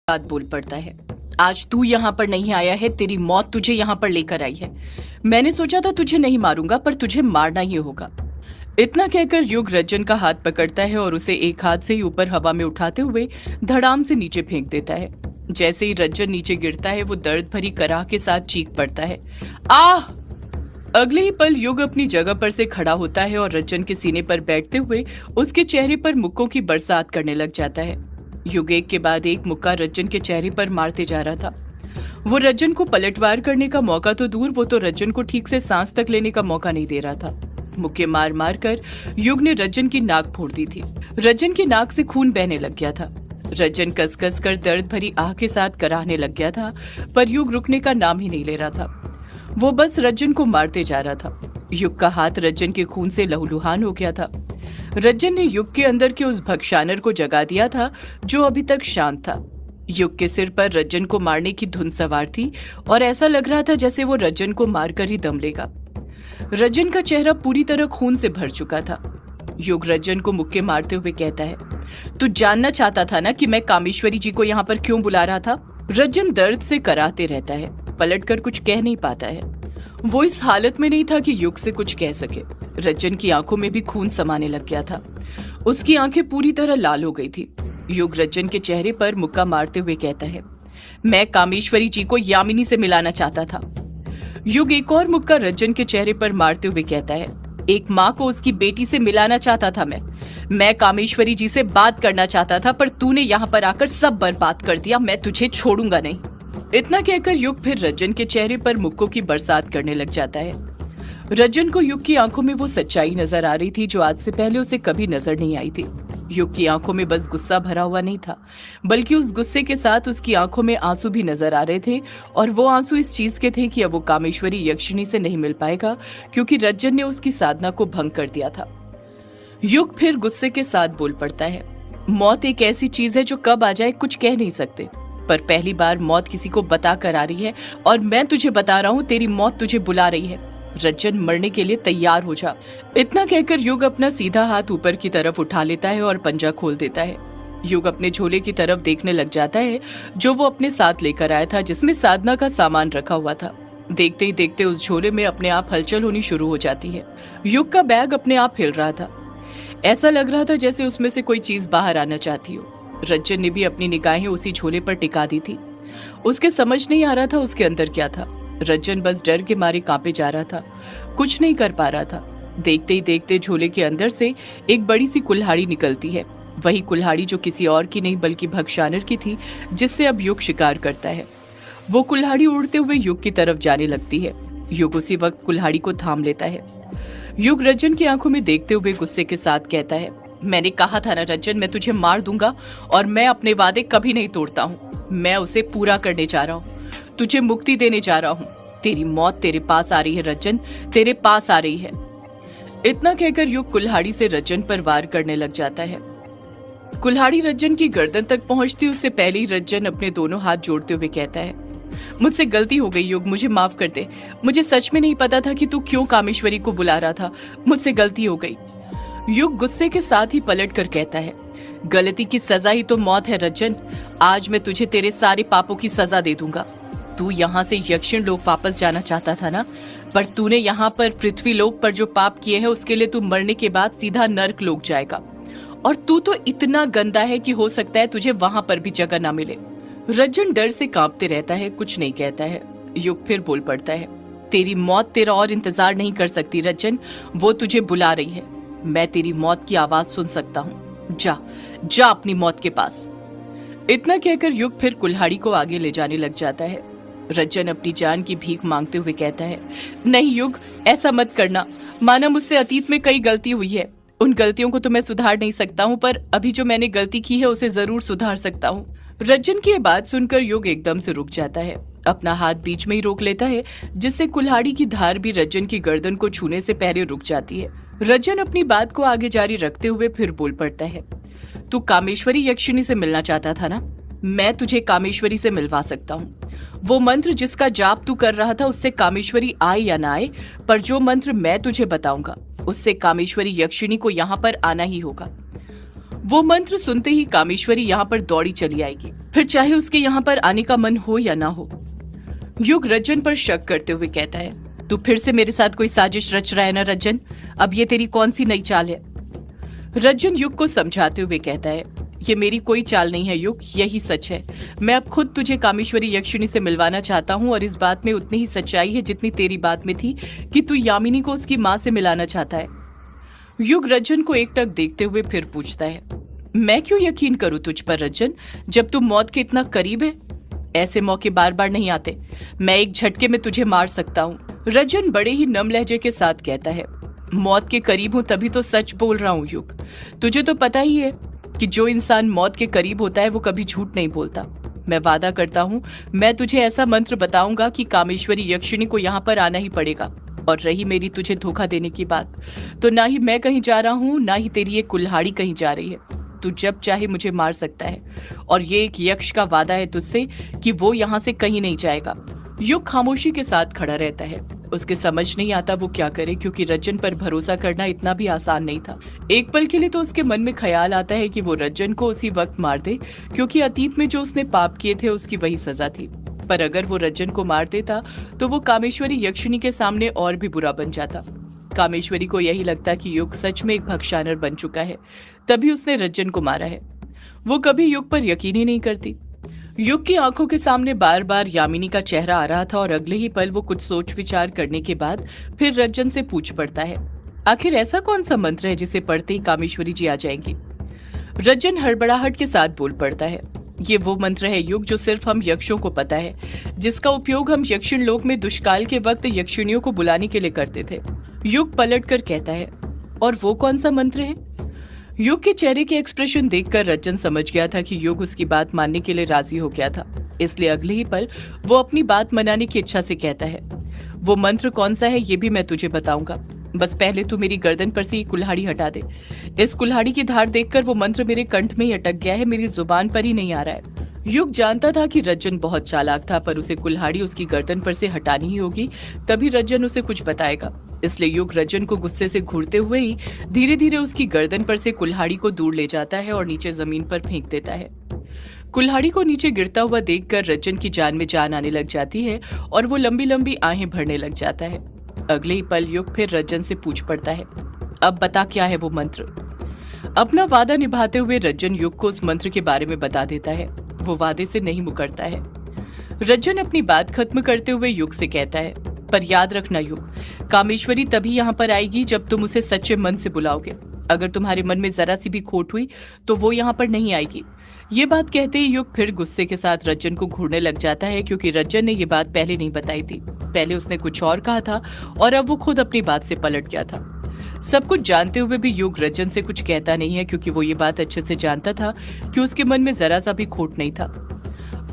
बात बोल पड़ता है। आज तू यहाँ पर नहीं आया है, तेरी मौत तुझे यहाँ पर लेकर आई है। मैंने सोचा था तुझे नहीं मारूंगा, पर तुझे मारना ही होगा। इतना कहकर युग रज्जन का हाथ पकड़ता है और उसे एक हाथ से ही ऊपर हवा में उठाते हुए धड़ाम से नीचे फेंक देता है। जैसे ही रज्जन नीचे गिरता है, वो दर्द भरी कराह के साथ चीख पड़ता है, आह! अगले ही पल युग अपनी जगह पर से खड़ा होता है और रज्जन के सीने पर बैठते हुए उसके चेहरे पर मुक्कों की बरसात करने लग जाता है। युग एक के बाद एक मुक्का रज्जन के चेहरे पर मारते जा रहा था। वो रज्जन को पलटवार करने का मौका तो दूर, वो तो रज्जन को ठीक से सांस तक लेने का मौका नहीं दे रहा था। मुक्के मार मार कर युग ने रज्जन की नाक फोड़ दी थी। रज्जन की नाक से खून बहने लग गया था। रज्जन कस कस कर दर्द भरी आह के साथ कराहने लग गया था, पर युग रुकने का नाम ही नहीं ले रहा था। वो बस रज्जन को मारते जा रहा था। युग का हाथ रज्जन के खून से लहूलुहान हो गया था। रज्जन ने युग के अंदर के उस भक्षानर को जगा दिया था जो अभी तक शांत था। युग के सिर पर रज्जन को मारने की धुन सवार थी और ऐसा लग रहा था जैसे वो रज्जन को मारकर ही दम लेगा। रज्जन का चेहरा पूरी तरह खून से भर चुका था। युग रज्जन को मुक्के मारते हुए कहता है, तू जानना चाहता था ना कि मैं कामेश्वरी जी को यहाँ पर क्यों बुला रहा था? रज्जन दर्द से कराहते रहता है, पलटकर कुछ कह नहीं पाता है। वो इस हालत में नहीं था कि युग से कुछ कह सके। रज्जन की आंखों में भी खून समाने लग गया था। उसकी आंखें पूरी तरह लाल हो गई थी। युग रज्जन के चेहरे पर मुक्का मारते हुए कहता है, मैं कामेश्वरी जी को यामिनी से मिलाना चाहता था। युग एक और मुक्का रज्जन के चेहरे पर मारते हुए कहता है, एक माँ को उसकी बेटी से मिलाना चाहता था मैं कामेश्वरी जी से बात करना चाहता था, पर तूने यहाँ पर आकर सब बर्बाद कर दिया। मैं तुझे छोड़ूंगा नहीं। इतना कहकर युग फिर रज्जन के चेहरे पर मुक्कों की बरसात करने लग जाता है। रज्जन को युग की आंखों में वो सच्चाई नजर आ रही थी जो आज से पहले उसे कभी नजर नहीं आई थी। युग की आंखों में बस गुस्सा भरा हुआ नहीं था, बल्कि उस गुस्से के साथ उसकी आंखों में आंसू भी नजर आ रहे थे। और वो आंसू इस चीज के थे कि अब वो कामेश्वरी यक्षिणी से नहीं मिल पाएगा, क्योंकि रज्जन ने उसकी साधना को भंग कर दिया था। युग फिर गुस्से के साथ बोल पड़ता है, मौत एक ऐसी चीज है जो कब आ जाए कुछ कह नहीं सकते, पर पहली बार मौत किसी को बता कर आ रही है और मैं तुझे बता रहा हूँ, तेरी मौत तुझे बुला रही है। रज्जन, मरने के लिए तैयार हो जा। इतना कहकर युग अपना सीधा हाथ ऊपर की तरफ उठा लेता है और पंजा खोल देता है। युग अपने झोले की तरफ देखने लग जाता है जो वो अपने साथ लेकर आया था, जिसमें साधना का सामान रखा हुआ था। देखते ही देखते उस झोले में अपने आप हलचल होनी शुरू हो जाती है। युग का बैग अपने आप हिल रहा था। ऐसा लग रहा था जैसे उसमें से कोई चीज बाहर आना चाहती हो। रज्जन ने भी अपनी निगाहें उसी झोले पर टिका दी थी। उसके समझ नहीं आ रहा था उसके अंदर क्या था। रज्जन बस डर के मारे कांपे जा रहा था, कुछ नहीं कर पा रहा था। देखते ही देखते झोले के अंदर से एक बड़ी सी कुल्हाड़ी निकलती है। वही कुल्हाड़ी जो किसी और की नहीं बल्कि भक्षानर की थी, जिससे अब युग शिकार करता है। वो कुल्हाड़ी उड़ते हुए युग की तरफ जाने लगती है। युग उसी वक्त कुल्हाड़ी को थाम लेता है। युग रज्जन की आंखों में देखते हुए गुस्से के साथ कहता है, मैंने कहा था ना रज्जन, मैं तुझे मार दूंगा और मैं अपने वादे कभी नहीं तोड़ता हूँ। मैं उसे पूरा करने जा रहा हूँ, तुझे मुक्ति देने जा रहा हूँ। तेरी मौत तेरे पास आ रही है रज्जन, तेरे पास आ रही है। इतना कहकर युग कुल्हाड़ी से रज्जन पर वार करने लग जाता है। कुल्हाड़ी रज्जन की गर्दन तक पहुंचती उससे पहले ही रज्जन अपने दोनों हाथ जोड़ते हुए कहता है, मुझसे गलती हो गई युग, मुझे माफ कर दे। मुझे सच में नहीं पता था कि तू क्यों कामेश्वरी को बुला रहा था। मुझसे गलती हो गई। युग गुस्से के साथ ही पलट कर कहता है, गलती की सजा ही तो मौत है रज्जन। आज मैं तुझे तेरे सारे पापों की सजा दे दूंगा। तू यहाँ से यक्षिण लोक वापस जाना चाहता था ना, पर तूने यहाँ पर पृथ्वी लोक पर जो पाप किए हैं उसके लिए तू मरने के बाद सीधा नर्क लोक जाएगा। और तू तो इतना गंदा है कि हो सकता है तुझे वहां पर भी जगह ना मिले। रज्जन डर से कांपते रहता है, कुछ नहीं कहता है। युग फिर बोल पड़ता है, तेरी मौत तेरा और इंतजार नहीं कर सकती रज्जन, वो तुझे बुला रही है। मैं तेरी मौत की आवाज सुन सकता हूँ। जा जा अपनी मौत के पास। इतना कहकर युग फिर कुल्हाड़ी को आगे ले जाने लग जाता है। रज्जन अपनी जान की भीख मांगते हुए कहता है, नहीं युग, ऐसा मत करना। माना मुझसे अतीत में कई गलती हुई है, उन गलतियों को तो मैं सुधार नहीं सकता हूँ, पर अभी जो मैंने गलती की है उसे जरूर सुधार सकता हूँ। रज्जन की ये बात सुनकर युग एकदम से रुक जाता है। अपना हाथ बीच में ही रोक लेता है, जिससे कुल्हाड़ी की धार भी रज्जन की गर्दन को छूने से पहले रुक जाती है। रज्जन अपनी बात को आगे जारी रखते हुए फिर बोल पड़ता है, तू कामेश्वरी यक्षिणी से मिलना चाहता था ना, मैं तुझे कामेश्वरी से मिलवा सकता हूँ। वो मंत्र जिसका जाप तू कर रहा था उससे कामेश्वरी आए या ना आए, पर जो मंत्र मैं तुझे बताऊंगा उससे कामेश्वरी यक्षिणी को यहाँ पर आना ही होगा। वो मंत्र सुनते ही कामेश्वरी यहाँ पर दौड़ी चली आएगी, फिर चाहे उसके यहाँ पर आने का मन हो या ना हो। युग रज्जन पर शक करते हुए कहता है, तू फिर से मेरे साथ कोई साजिश रच रहा है ना रज्जन? अब ये तेरी कौन सी नई चाल है? रज्जन युग को समझाते हुए कहता है, ये मेरी कोई चाल नहीं है युग, यही सच है। मैं अब खुद तुझे कामेश्वरी यक्षिणी से मिलवाना चाहता हूँ और इस बात में उतनी ही सच्चाई है जितनी तेरी बात में थी कि तू यामिनी को उसकी माँ से मिलाना चाहता है। युग रज्जन को एकटक देखते हुए फिर पूछता है, मैं क्यों यकीन करूं तुझ पर रज्जन, जब तू मौत के इतना करीब है? ऐसे मौके बार बार नहीं आते, मैं एक झटके में तुझे मार सकता हूँ। रज्जन बड़े ही नम लहजे के साथ कहता है, मौत के करीब हूं तभी तो सच बोल रहा हूँ युग। तुझे तो पता ही है कि जो इंसान मौत के करीब होता है वो कभी झूठ नहीं बोलता। मैं वादा करता हूँ, मैं तुझे ऐसा मंत्र बताऊंगा कि कामेश्वरी यक्षिणी को यहाँ पर आना ही पड़ेगा। और रही मेरी तुझे धोखा देने की बात, तो ना ही मैं कहीं जा रहा हूँ, ना ही तेरी ये कुल्हाड़ी कहीं जा रही है। तू जब चाहे मुझे मार सकता है, और ये एक यक्ष का वादा है तुझसे कि वो यहाँ से कहीं नहीं जाएगा। युग खामोशी के साथ खड़ा रहता है। उसके समझ नहीं आता वो क्या करे, क्योंकि रज्जन पर भरोसा करना इतना भी आसान नहीं था। एक पल के लिए तो उसके मन में ख्याल आता है कि वो रज्जन को उसी वक्त मार दे, क्योंकि अतीत में जो उसने पाप किए थे उसकी वही सजा थी। पर अगर वो रज्जन को मार देता तो वो कामेश्वरी यक्षिणी के सामने और भी बुरा बन जाता। कामेश्वरी को यही लगता कि युग सच में एक भक्षानर बन चुका है, तभी उसने रज्जन को मारा है। वो कभी युग पर यकीन ही नहीं करती। युग की आंखों के सामने बार बार यामिनी का चेहरा आ रहा था और अगले ही पल वो कुछ सोच विचार करने के बाद फिर रज्जन से पूछ पड़ता है, आखिर ऐसा कौन सा मंत्र है जिसे पढ़ते ही कामेश्वरी जी आ जाएंगी? रज्जन हड़बड़ाहट के साथ बोल पड़ता है, ये वो मंत्र है युग जो सिर्फ हम यक्षों को पता है, जिसका उपयोग हम यक्षिण लोक में दुष्काल के वक्त यक्षिणियों को बुलाने के लिए करते थे। युग पलट कर कहता है, और वो कौन सा मंत्र है? युग के चेहरे के एक्सप्रेशन देखकर रज्जन समझ गया था कि युग उसकी बात मानने के लिए राजी हो गया था, इसलिए अगले ही पल वो अपनी बात मनाने की इच्छा से कहता है, वो मंत्र कौन सा है ये भी मैं तुझे बताऊंगा, बस पहले तू मेरी गर्दन पर से ये कुल्हाड़ी हटा दे। इस कुल्हाड़ी की धार देखकर वो मंत्र मेरे कंठ में ही अटक गया है, मेरी जुबान पर ही नहीं आ रहा है। युग जानता था कि रज्जन बहुत चालाक था, पर उसे कुल्हाड़ी उसकी गर्दन पर से हटानी ही होगी, तभी रज्जन उसे कुछ बताएगा। इसलिए युग रज्जन को गुस्से से घूरते हुए ही धीरे धीरे उसकी गर्दन पर से कुल्हाड़ी को दूर ले जाता है और नीचे जमीन पर फेंक देता है। कुल्हाड़ी को नीचे गिरता हुआ देखकर रज्जन की जान में जान आने लग जाती है और वो लंबी लंबी आहें भरने लग जाता है। अगले ही पल युग फिर रज्जन से पूछ पड़ता है, अब बता क्या है वो मंत्र? अपना वादा निभाते हुए रज्जन युग को उस मंत्र के बारे में बता देता है। वो वादे से नहीं मुकरता है। रज्जन अपनी बात खत्म करते हुए युग से कहता है, पर याद रखना युग, कामेश्वरी तभी यहाँ पर आएगी जब तुम उसे सच्चे मन से बुलाओगे। अगर तुम्हारे मन में जरा सी भी खोट हुई तो वो यहाँ पर नहीं आएगी। ये बात कहते ही युग फिर गुस्से के साथ रज्जन को घूरने लग जाता है, क्योंकि रज्जन ने ये बात पहले नहीं बताई थी। पहले उसने कुछ और कहा था और अब वो खुद अपनी बात से पलट गया था। सब कुछ जानते हुए भी युग रज्जन से कुछ कहता नहीं है, क्योंकि वो ये बात अच्छे से जानता था कि उसके मन में जरा सा भी खोट नहीं था।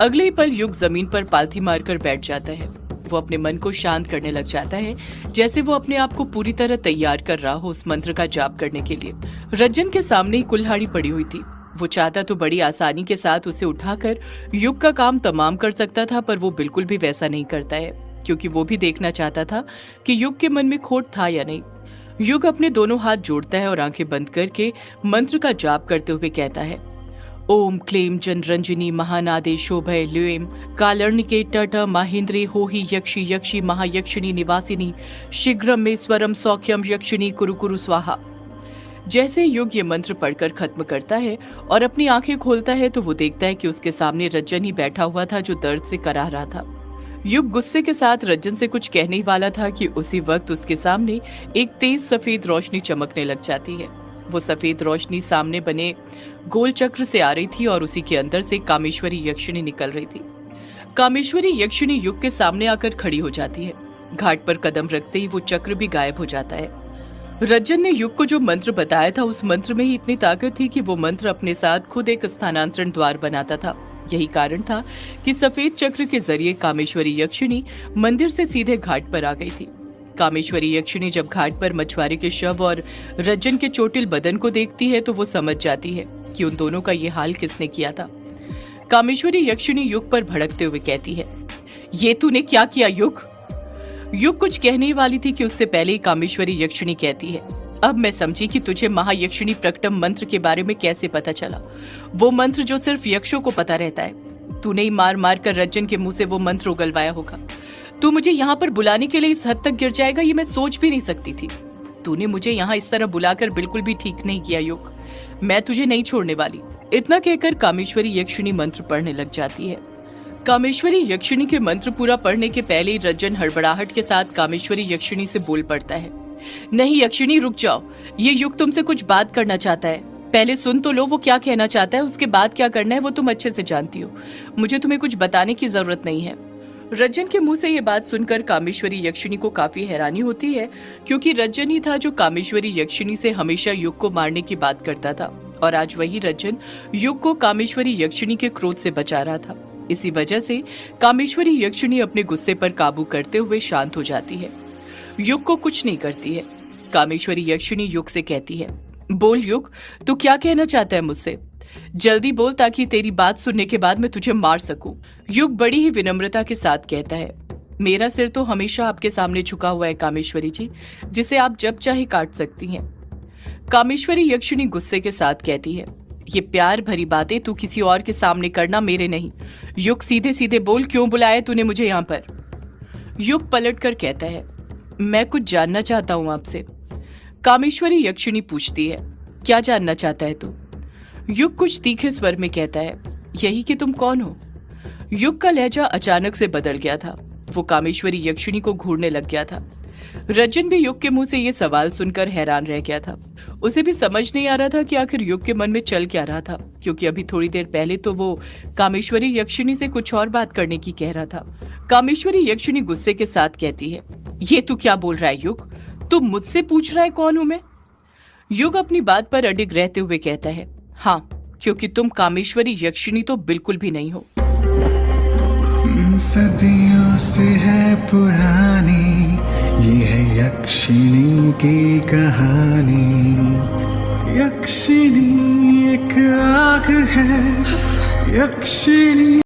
अगले ही पल युग जमीन पर पालथी मारकर बैठ जाता है। वो अपने मन को शांत करने लग जाता है, जैसे वो अपने आप को पूरी तरह तैयार कर रहा हो उस मंत्र का जाप करने के लिए। रज्जन के सामने ही कुल्हाड़ी पड़ी हुई थी। वो चाहता तो बड़ी आसानी के साथ उसे उठाकर युग का काम तमाम कर सकता था, पर वो बिल्कुल भी वैसा नहीं करता है, क्योंकि वो भी देखना चाहता था कि युग के मन में खोट था या नहीं। युग अपने दोनों हाथ जोड़ता है और आंखें बंद करके मंत्र का जाप करते हुए कहता है, ओम क्लीम जनरंजनी महानादे शोभय ल्यूम कालर्णिके टट माहेंद्रे होहि यक्षी यक्षी महायक्षिणी निवासिनी शीघ्रम में स्वरम सौख्यम यक्षिणी कुरु कुरु स्वाहा। जैसे युग ये मंत्र पढ़कर खत्म करता है और अपनी आंखें खोलता है तो वो देखता है कि उसके सामने रज्जन ही बैठा हुआ था, जो दर्द से कराह रहा था। युग गुस्से के साथ रज्जन से कुछ कहने ही वाला था कि उसी वक्त उसके सामने एक तेज सफेद रोशनी चमकने लग जाती है। वो सफेद रोशनी सामने बने गोल चक्र से आ रही थी और उसी के अंदर से कामेश्वरी यक्षिणी निकल रही थी। कामेश्वरी यक्षिणी युग के सामने आकर खड़ी हो जाती है। घाट पर कदम रखते ही वो चक्र भी गायब हो जाता है। रज्जन ने युग को जो मंत्र बताया था उस मंत्र में ही इतनी ताकत थी कि वो मंत्र अपने साथ खुद एक स्थानांतरण द्वार बनाता था। यही कारण था कि सफेद चक्र के जरिए कामेश्वरी यक्षिणी मंदिर से सीधे घाट पर आ गई थी। कामेश्वरी यक्षिणी जब घाट पर मछुआरे के शव और रज्जन के चोटिल बदन को देखती है तो वो समझ जाती है कि उन दोनों का ये हाल किसने किया था। कामेश्वरी यक्षिणी युग पर भड़कते हुए कहती है, ये तूने क्या किया युग? युग कुछ कहने वाली थी कि उससे पहले ही कामेश्वरी यक्षिणी कहती है, अब मैं समझी कि तुझे महायक्षिणी प्रकटम मंत्र के बारे में कैसे पता चला। वो मंत्र जो सिर्फ यक्षों को पता रहता है। तूने ही मार मार कर रज्जन के मुंह से वो मंत्र उगलवाया होगा। तू मुझे यहाँ पर बुलाने के लिए इस हद तक गिर जाएगा ये मैं सोच भी नहीं सकती थी। तूने मुझे यहाँ इस तरह बुलाकर बिल्कुल भी ठीक नहीं किया युग। मैं तुझे नहीं छोड़ने वाली। इतना कहकर कामेश्वरी यक्षिणी मंत्र पढ़ने लग जाती है। कामेश्वरी यक्षिणी के मंत्र पूरा पढ़ने के पहले ही रज्जन हड़बड़ाहट के साथ कामेश्वरी यक्षिणी से बोल पड़ता है। नहीं यक्षिणी रुक जाओ, ये युग तुमसे कुछ बात करना चाहता है। पहले सुन तो लो वो क्या कहना चाहता है, उसके बाद क्या करना है वो तुम अच्छे से जानती हो। मुझे तुम्हें कुछ बताने की जरूरत नहीं है। रज्जन के मुंह से ये बात सुनकर कामेश्वरी यक्षिणी को काफी हैरानी होती है, क्योंकि रज्जन ही था जो कामेश्वरी यक्षिणी से हमेशा युग को मारने की बात करता था और आज वही रज्जन युग को कामेश्वरी यक्षिणी के क्रोध से बचा रहा था। इसी वजह से कामेश्वरी यक्षिणी अपने गुस्से पर काबू करते हुए शांत हो जाती है। युग को कुछ नहीं करती है। कामेश्वरी यक्षिणी युग से कहती है, बोल युग, तू क्या कहना चाहता है मुझसे? जल्दी बोल ताकि तेरी बात सुनने के बाद मैं तुझे मार सकूं। युग बड़ी ही विनम्रता के साथ कहता है, मेरा सिर तो हमेशा आपके सामने झुका हुआ है कामेश्वरी जी, जिसे आप जब चाहे काट सकती हैं। कामेश्वरी यक्षिणी गुस्से के साथ कहती है, ये प्यार भरी बातें तू किसी और के सामने करना, मेरे नहीं। युग सीधे सीधे बोल, क्यों बुलाया तूने मुझे यहाँ पर? युग पलट कर कहता है, मैं कुछ जानना चाहता हूँ आपसे। कामेश्वरी यक्षिणी पूछती है, क्या जानना चाहता है तू? युग कुछ तीखे स्वर में कहता है, यही कि तुम कौन हो? युग का लहजा अचानक से बदल गया था। वो कामेश्वरी यक्षिणी को घूरने लग गया था। रज्जन भी युग के मुंह से ये सवाल सुनकर हैरान रह गया था। उसे भी समझ नहीं आ रहा था कि आखिर युग के मन में चल क्या रहा था, क्योंकि अभी थोड़ी देर पहले तो वो कामेश्वरी यक्षिणी से कुछ और बात करने की कह रहा था। कामेश्वरी यक्षिणी गुस्से के साथ कहती है, ये तू क्या बोल रहा है युग? तू मुझसे पूछ रहा है कौन हूं मैं? युग अपनी बात पर अडिग रहते हुए कहता है, हाँ, क्योंकि तुम कामेश्वरी यक्षिणी तो बिल्कुल भी नहीं हो। सदियों से है पुरानी ये है यक्षिणी की कहानी। यक्षिणी एक आग है, यक्षिणी